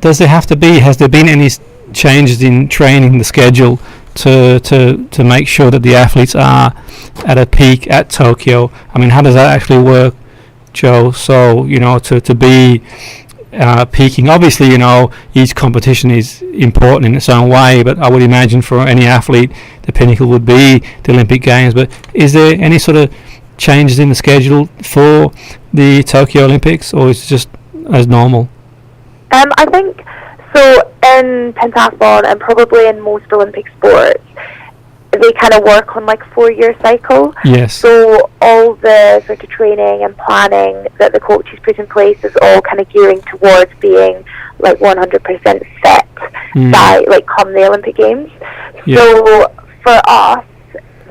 Has there been any changes in training the schedule to make sure that the athletes are at a peak at Tokyo? I mean, how does that actually work, Joe? So to be peaking, obviously each competition is important in its own way, but I would imagine for any athlete the pinnacle would be the Olympic Games. But is there any sort of changes in the schedule for the Tokyo Olympics, or is it just as normal? I think so. In pentathlon and probably in most Olympic sports, they kind of work on like 4-year cycle. Yes. So all the sort of training and planning that the coaches put in place is all kind of gearing towards being like 100% fit by like come the Olympic Games. Yeah. So for us,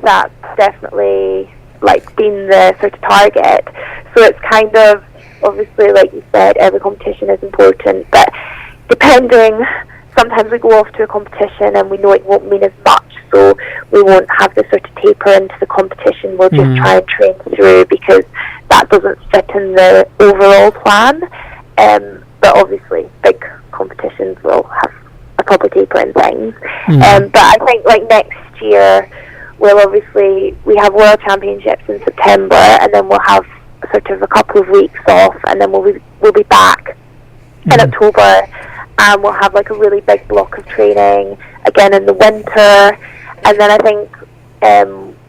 that's definitely like been the sort of target. So it's kind of, obviously, like you said, every competition is important, but depending, sometimes we go off to a competition and we know it won't mean as much, so we won't have the sort of taper into the competition. We'll just try and train through because that doesn't fit in the overall plan. But obviously, big competitions will have a proper taper and things. But I think like next year, we have World Championships in September, and then we'll have sort of a couple of weeks off, and then we'll be back in October. and we'll have like a really big block of training again in the winter. And then I think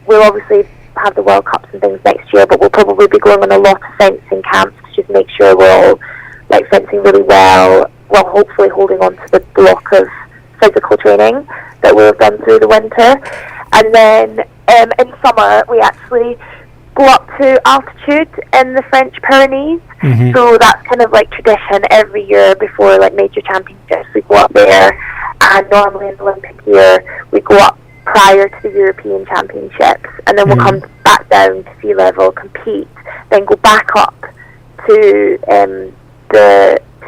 we'll obviously have the World Cups and things next year, but we'll probably be going on a lot of fencing camps to just make sure we're all like fencing really well, while hopefully holding on to the block of physical training that we'll have done through the winter. And then in summer we actually go up to altitude in the French Pyrenees. So that's kind of like tradition every year before like major championships. We go up there, and normally in the Olympic year we go up prior to the European Championships, and then we'll come back down to sea level, compete, then go back up to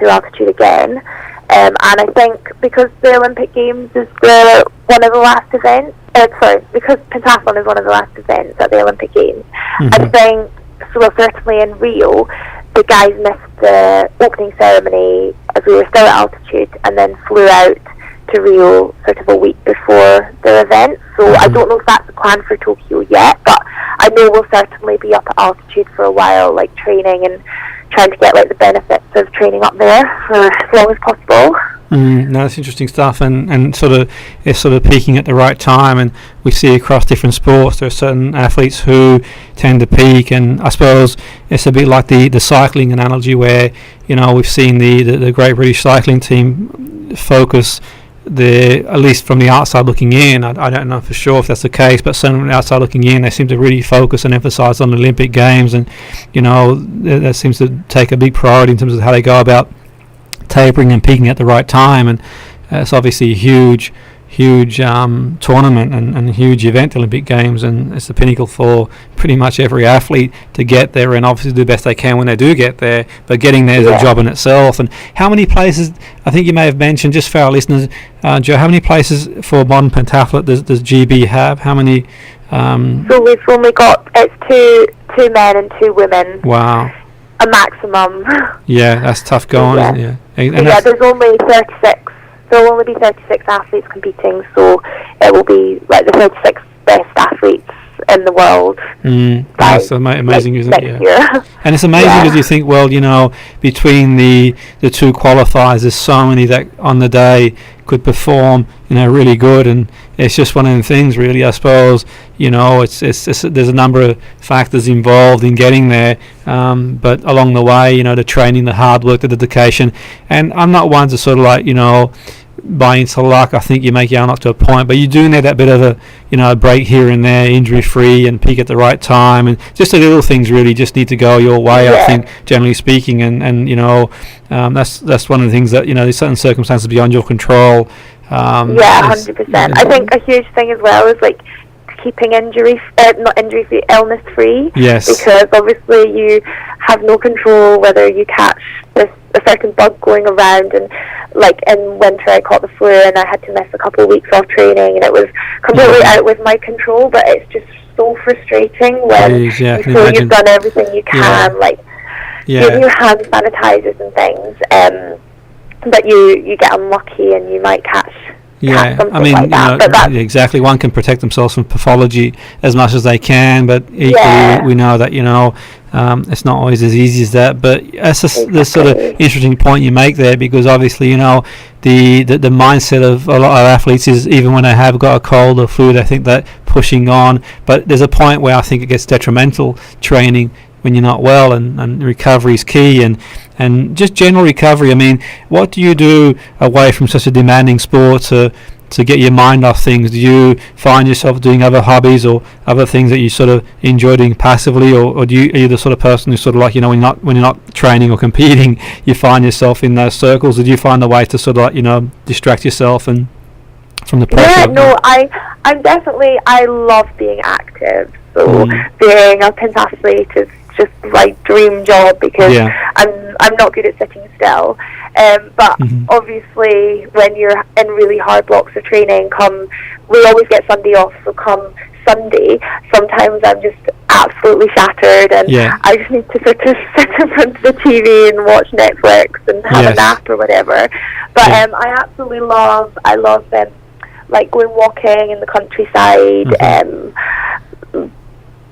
altitude again. And I think because the Olympic Games is one of the last events, because pentathlon is one of the last events at the Olympic Games, I think, so well, certainly in Rio, the guys missed the opening ceremony as we were still at altitude, and then flew out to Rio sort of a week before the event. So I don't know if that's the plan for Tokyo yet, but I know we'll certainly be up at altitude for a while, like training and trying to get like the benefits of training up there for as long as possible. No, that's interesting stuff, and it's sort of peaking at the right time. And we see across different sports there are certain athletes who tend to peak, and I suppose it's a bit like the cycling analogy, where we've seen the Great British Cycling Team focus, at least from the outside looking in, I don't know for sure if that's the case, but certainly from the outside looking in, they seem to really focus and emphasise on the Olympic Games, and that seems to take a big priority in terms of how they go about tapering and peaking at the right time. And it's obviously a huge tournament and a huge event, the Olympic Games, and it's the pinnacle for pretty much every athlete to get there, and obviously do the best they can when they do get there, but getting there is a job in itself. And how many places, I think you may have mentioned, just for our listeners, Joe, how many places for modern pentathlete does GB have? How many? So we've only got, it's two men and 2 women. Wow. A maximum. Yeah, that's tough going, isn't it? And there's only 36. There will only be 36 athletes competing, so it will be like the 36 best athletes in the world. That's amazing, isn't it? Next year. And it's amazing because you think, well, between the 2 qualifiers, there's so many that on the day could perform, really good, and it's just one of the things, really. I suppose, it's there's a number of factors involved in getting there, but along the way, the training, the hard work, the dedication, and I'm not one to sort of like, buy into luck. I think you make your own up to a point, but you do need that bit of a break here and there, injury free, and peak at the right time, and just the little things really just need to go your way. I think, generally speaking, and that's one of the things that there's certain circumstances beyond your control. 100%. I think a huge thing as well is like keeping illness free. Yes. Because obviously you have no control whether you catch a certain bug going around, and like in winter I caught the flu and I had to miss a couple of weeks off training, and it was completely out with my control, but it's just so frustrating when you feel you've done everything you can, like giving your hand sanitizers and things, but you get unlucky and you might catch I mean, like exactly. One can protect themselves from pathology as much as they can, but equally we know that it's not always as easy as that. But that's the sort of interesting point you make there, because obviously the mindset of a lot of athletes is, even when they have got a cold or flu, they think that pushing on. But there's a point where I think it gets detrimental, training when you're not well, and recovery is key, and just general recovery. I mean, what do you do away from such a demanding sport to get your mind off things? Do you find yourself doing other hobbies or other things that you sort of enjoy doing passively, or are you the sort of person who sort of like, when you're not training or competing, you find yourself in those circles? Did you find a way to sort of like, distract yourself and from the pressure? I'm definitely, I love being active, so being a pentathlete is just my dream job, because I'm not good at sitting still, but obviously when you're in really hard blocks of training, we always get Sunday off, so come Sunday sometimes I'm just absolutely shattered, and I just need to sort of sit in front of the TV and watch Netflix and have a nap or whatever. But I absolutely love like going walking in the countryside,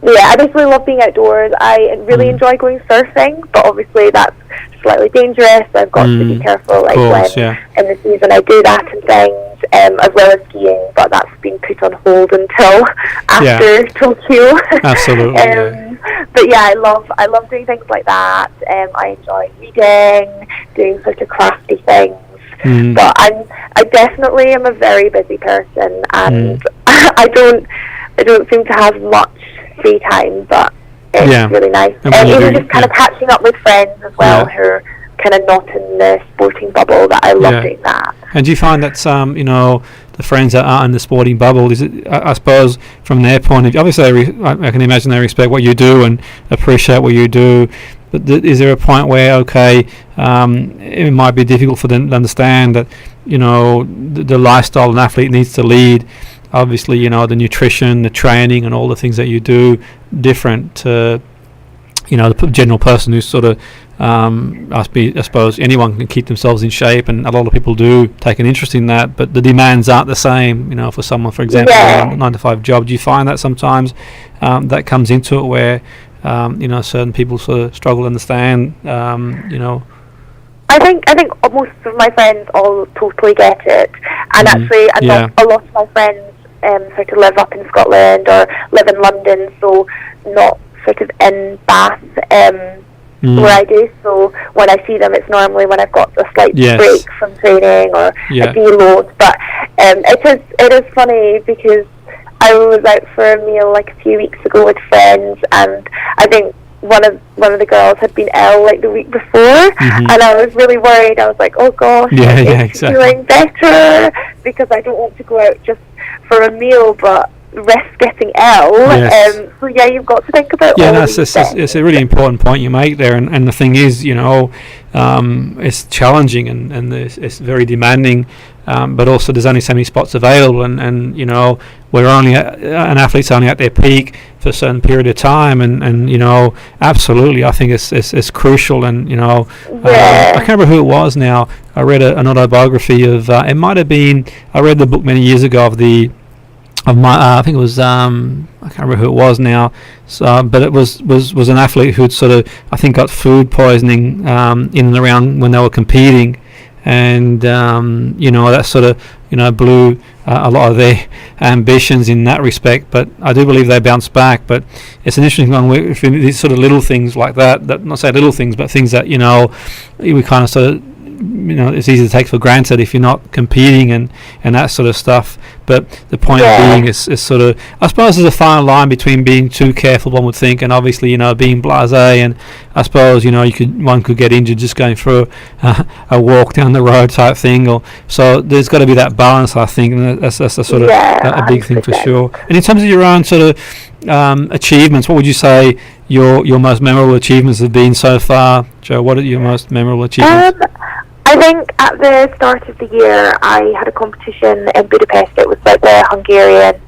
Yeah, I basically love being outdoors. I really enjoy going surfing, but obviously that's slightly dangerous. I've got to be careful, like course, when in the season I do that and things, as well as skiing. But that's been put on hold until after Tokyo. Absolutely. But yeah, I love doing things like that. I enjoy reading, doing sort of crafty things. But I definitely am a very busy person, and I don't seem to have much free time, but it's really nice. And even just kind of catching up with friends as well who are kind of not in the sporting bubble, that I love doing that. And do you find that the friends that aren't in the sporting bubble, is it, I suppose, from their point of view, obviously I can imagine they respect what you do and appreciate what you do, but is there a point where, it might be difficult for them to understand that, the lifestyle an athlete needs to lead, obviously, the nutrition, the training, and all the things that you do different to, the general person who's sort of, I suppose anyone can keep themselves in shape, and a lot of people do take an interest in that, but the demands aren't the same, for someone, for example, a 9-to-5 job. Do you find that sometimes that comes into it where, certain people sort of struggle to understand, I think most of my friends all totally get it, and actually a lot of my friends sort of live up in Scotland or live in London, so not sort of in Bath where I do. So when I see them, it's normally when I've got a slight break from training or a deload. But it is funny because I was out for a meal like a few weeks ago with friends, and I think one of the girls had been ill like the week before, and I was really worried. I was like, oh gosh, exactly. Feeling better, because I don't want to go out just for a meal but risk getting ill. So you've got to think about all these things. It's a really important point you make there, and the thing is, it's challenging and it's very demanding, but also there's only so many spots available, and we're only an athlete's only at their peak for a certain period of time, and absolutely I think it's crucial, and I can't remember who it was now. I read an autobiography of it might have been, I read the book many years ago of my I think it was I can't remember who it was now, but it was an athlete who'd sort of, I think, got food poisoning in and around when they were competing, and that sort of blew a lot of their ambitions in that respect. But I do believe they bounced back. But it's an interesting one with these sort of little things like that not say little things, but things that we kind of sort of, it's easy to take for granted if you're not competing and that sort of stuff. But the point being is sort of, I suppose there's a fine line between being too careful, one would think, and obviously being blasé, and I suppose one could get injured just going through a walk down the road type thing, or so there's got to be that balance, I think, and that's a sort of a big thing for sure. And in terms of your own sort of achievements, what would you say your most memorable achievements have been so far, Jo? What are your most memorable achievements? I think at the start of the year I had a competition in Budapest. It was like the Hungarian,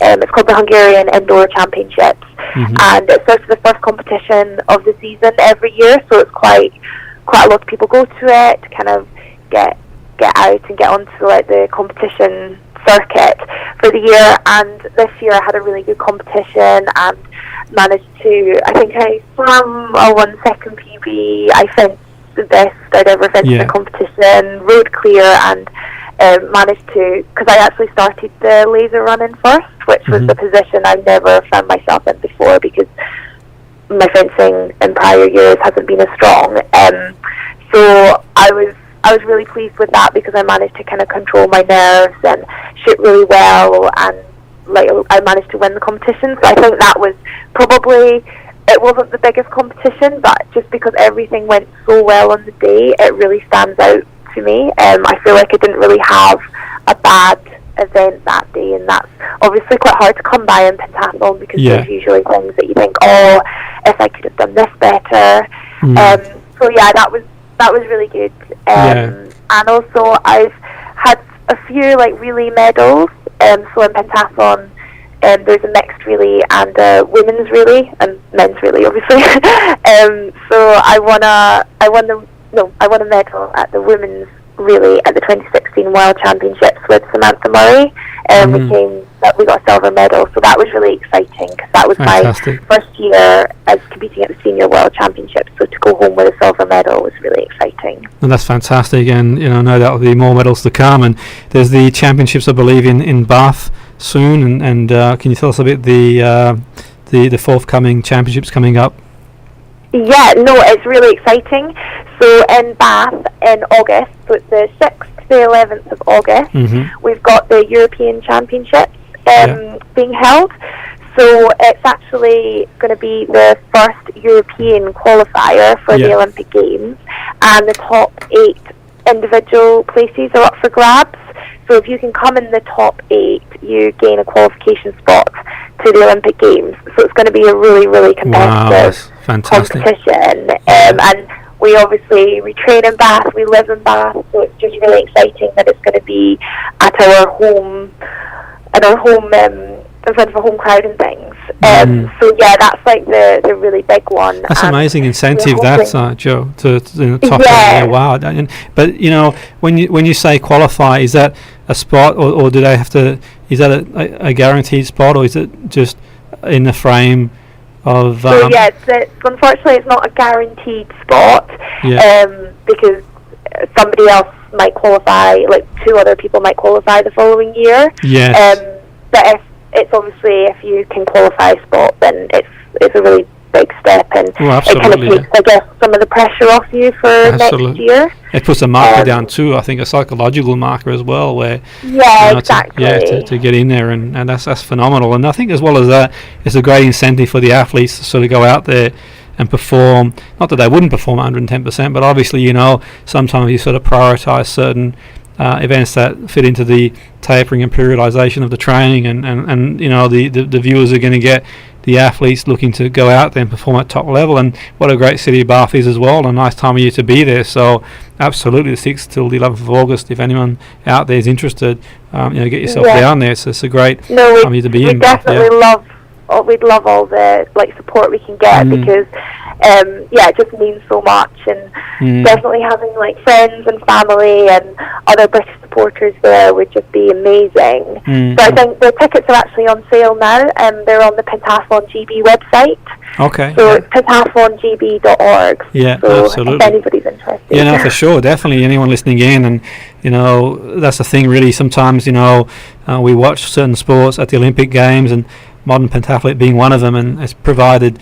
it's called the Hungarian Indoor Championships, and it's sort of the first competition of the season every year, so it's quite a lot of people go to it to kind of get out and get onto like the competition circuit for the year. And this year I had a really good competition and managed to, I think I swam a 1 second PB, I finished the best I'd ever finished in a competition, rode clear, and managed to, because I actually started the laser running first, which was the position I've never found myself in before, because my fencing in prior years hasn't been as strong. So I was really pleased with that, because I managed to kind of control my nerves and shoot really well, and I managed to win the competition. So I think that was probably, it wasn't the biggest competition, but just because everything went so well on the day, it really stands out to me. I feel like I didn't really have a bad event that day, and that's obviously quite hard to come by in pentathlon, because there's usually things that you think, oh, if I could have done this better. So that was really good. And also I've had a few like relay medals. So in pentathlon, there's a mixed relay and a women's relay and men's relay, obviously. So I won a medal at the women's relay at the 2016 World Championships with Samantha Murray. We came we got a silver medal, so that was really exciting because that was Fantastic. my first year as competing at the Senior World Championships. So to go home with a silver medal was really exciting. And that's fantastic, and no doubt there'll be more medals to come. And there's the championships, I believe, in Bath soon. And can you tell us a bit the forthcoming championships coming up? Yeah, no, it's really exciting. So in Bath in August, so it's the 6th to the 11th of August, we've got the European Championships being held. So it's actually going to be the first European qualifier for the Olympic Games, and the top 8 individual places are up for grabs. So if you can come in the top 8, you gain a qualification spot to the Olympic Games. So it's going to be a really, really competitive competition. And we train in Bath, we live in Bath, so it's just really exciting that it's going to be at our home, in front of a home crowd and things. So yeah, that's like the really big one. That's amazing incentive, Joe, to top it. Wow. But when you say qualify, is that a spot, or do they have to? Is that a guaranteed spot, or is it just in the frame of? So unfortunately, it's not a guaranteed spot. Because somebody else might qualify, like 2 other people might qualify the following year. But if you can qualify a spot, then it's a really big step, and it kind of takes, I guess, some of the pressure off you for next year. It puts a marker down too, I think, a psychological marker as well, where exactly. to get in there, and that's phenomenal. And I think as well as that, it's a great incentive for the athletes to sort of go out there and perform. Not that they wouldn't perform 110%, but obviously sometimes you sort of prioritise certain events that fit into the tapering and periodisation of the training, and the viewers are going to get the athletes looking to go out there and perform at top level. And what a great city Bath is as well, and a nice time of year to be there. So absolutely, the 6th till the 11th of August, if anyone out there is interested, get yourself down there. It's a great time of year to be in. We'd love all the support we can get, because it just means so much, and definitely having friends and family and other British supporters there would just be amazing. So I think the tickets are actually on sale now, and they're on the Pentathlon GB website. Okay. So it's pentathlongb.org. Yeah, so absolutely. If anybody's interested. Yeah, no, for sure, definitely. Anyone listening in, and that's the thing. Really, sometimes we watch certain sports at the Olympic Games, and Modern Pentathlete being one of them, and it's provided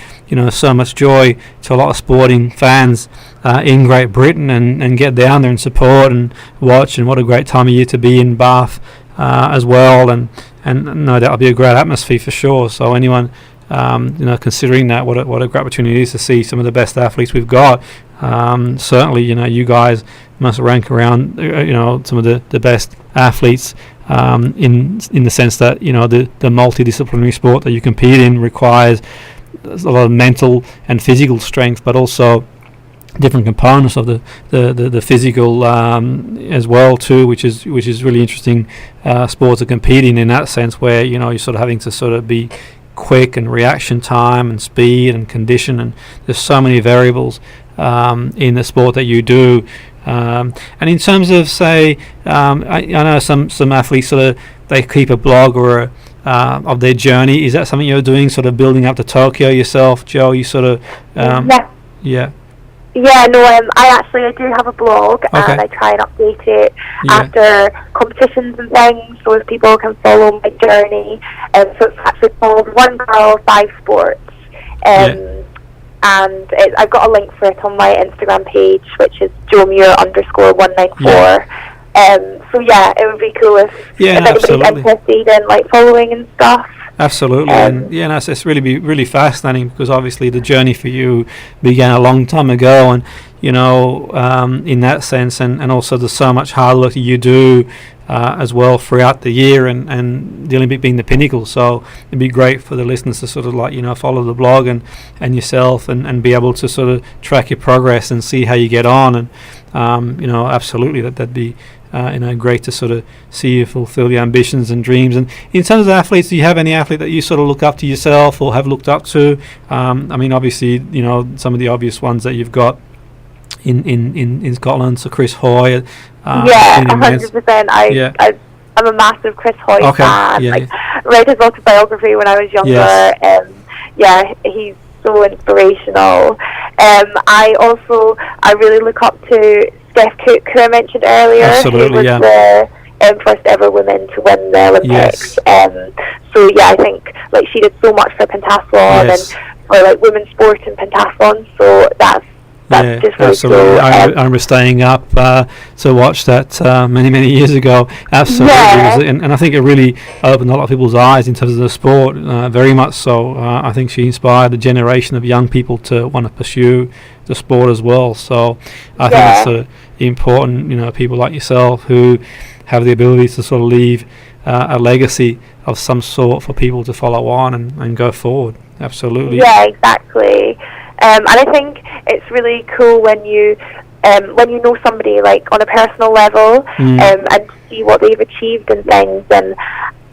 so much joy to a lot of sporting fans in Great Britain, and get down there and support and watch, and what a great time of year to be in Bath as well, and no doubt it'll be a great atmosphere for sure. So anyone considering that, what a great opportunity it is to see some of the best athletes we've got. Certainly, you guys must rank around some of the best athletes in the sense that the multidisciplinary sport that you compete in requires a lot of mental and physical strength, but also different components of the physical as well too, which is really interesting sport to compete in that sense, where you're sort of having to sort of be quick, and reaction time and speed and condition, and there's so many variables in the sport that you do. And in terms of, say, I know some athletes sort of, they keep a blog or of their journey. Is that something you're doing, sort of building up to Tokyo yourself, Joe? You sort of I do have a blog, and I try and update it after competitions and things, so as people can follow my journey. So it's actually called One Girl, 5 Sports. And I've got a link for it on my Instagram page, which is JoMuir_194. So it would be cool if anybody's interested in following and stuff. Absolutely, and it's really fascinating, because obviously the journey for you began a long time ago, and in that sense, and also there's so much hard work that you do as well throughout the year, and the Olympic being the pinnacle. So it'd be great for the listeners to sort of follow the blog and yourself, and be able to sort of track your progress and see how you get on, and absolutely that'd be great to sort of see you fulfill your ambitions and dreams. And in terms of athletes, do you have any athlete that you sort of look up to yourself or have looked up to? Obviously, some of the obvious ones that you've got in Scotland, so Chris Hoy. 100%. I I'm a massive Chris Hoy fan. Yeah, like, read his autobiography when I was younger. Yes. Yeah, he's so inspirational. I really look up to Steph Cook, who I mentioned earlier. Absolutely, who was the first ever woman to win the Olympics. Yes. So yeah, I think like she did so much for pentathlon Yes. and for like women's sport and pentathlon. So that's just really absolutely. cool. I remember staying up to watch that many years ago. Absolutely, Yeah. and I think it really opened a lot of people's eyes in terms of the sport. Very much so. I think she inspired a generation of young people to want to pursue the sport as well. So I think it's sort of important. People like yourself who have the ability to sort of leave a legacy of some sort for people to follow on and go forward. Absolutely. Yeah, exactly. And I think it's really cool when you know somebody like on a personal level and see what they've achieved and things, and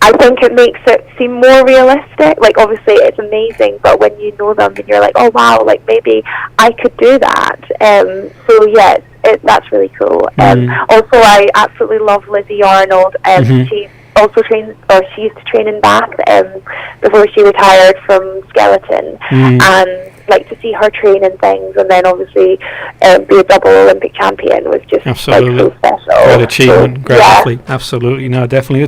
I think it makes it seem more realistic. Like obviously it's amazing, but when you know them and you're like, oh wow, like maybe I could do that. So yeah, that's really cool. Also, I absolutely love Lizzie Arnold. She's also she used to train in Bath before she retired from skeleton, and like to see her train and things, and then obviously be a double Olympic champion was just like so special. Great achievement, great athlete. Absolutely, no, definitely.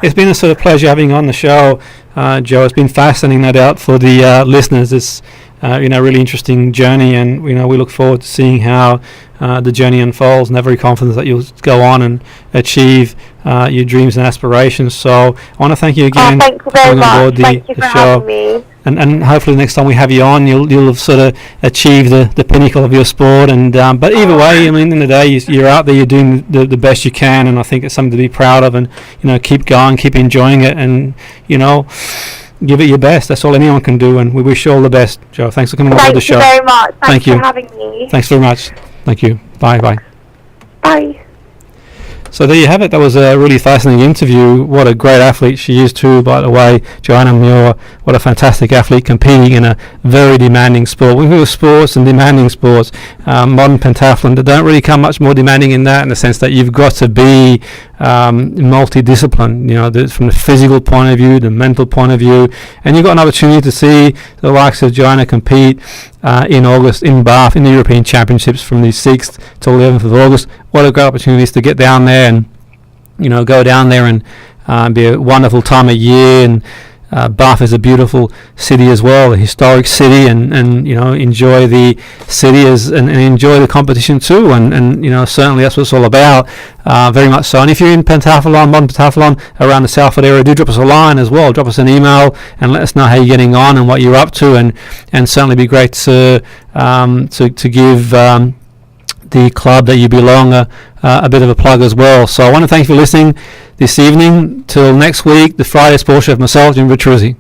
It's been a sort of pleasure having you on the show, Joe. It's been fascinating, no doubt, for the listeners. It's really interesting journey, and we look forward to seeing how the journey unfolds, and they're very confident that you'll go on and achieve your dreams and aspirations. So I want to thank you again for coming on board the show. Having me. And hopefully next time we have you on, you'll have sort of achieved the pinnacle of your sport. And but either way, I mean, in the day, you're out there, you're doing the best you can, and I think it's something to be proud of. And keep going, keep enjoying it, and give it your best. That's all anyone can do, and we wish you all the best, Joe. Thanks for coming on the show. Thank you very much. Thank Thanks you for having me. Thanks very much. Thank you. Bye. Bye. So there you have it. That was a really fascinating interview. What a great athlete she is too, by the way. Joanna Muir, what a fantastic athlete competing in a very demanding sport. We have sports and demanding sports. Modern pentathlon, they don't really come much more demanding in that, in the sense that you've got to be multidiscipline, from the physical point of view, the mental point of view, and you've got an opportunity to see the likes of Joanna compete in August in Bath in the European Championships from the 6th to 11th of August. What a great opportunity to get down there and go down there and be a wonderful time of year. And Bath is a beautiful city as well, a historic city, and enjoy the city and enjoy the competition too, and certainly that's what it's all about, very much so. And if you're in pentathlon, modern pentathlon around the Salford area, do drop us a line as well, drop us an email and let us know how you're getting on and what you're up to, and certainly be great to give the club that you belong a bit of a plug as well. So I want to thank you for listening this evening. Till next week, the Friday Sports Show with myself, Jim Petruzzi.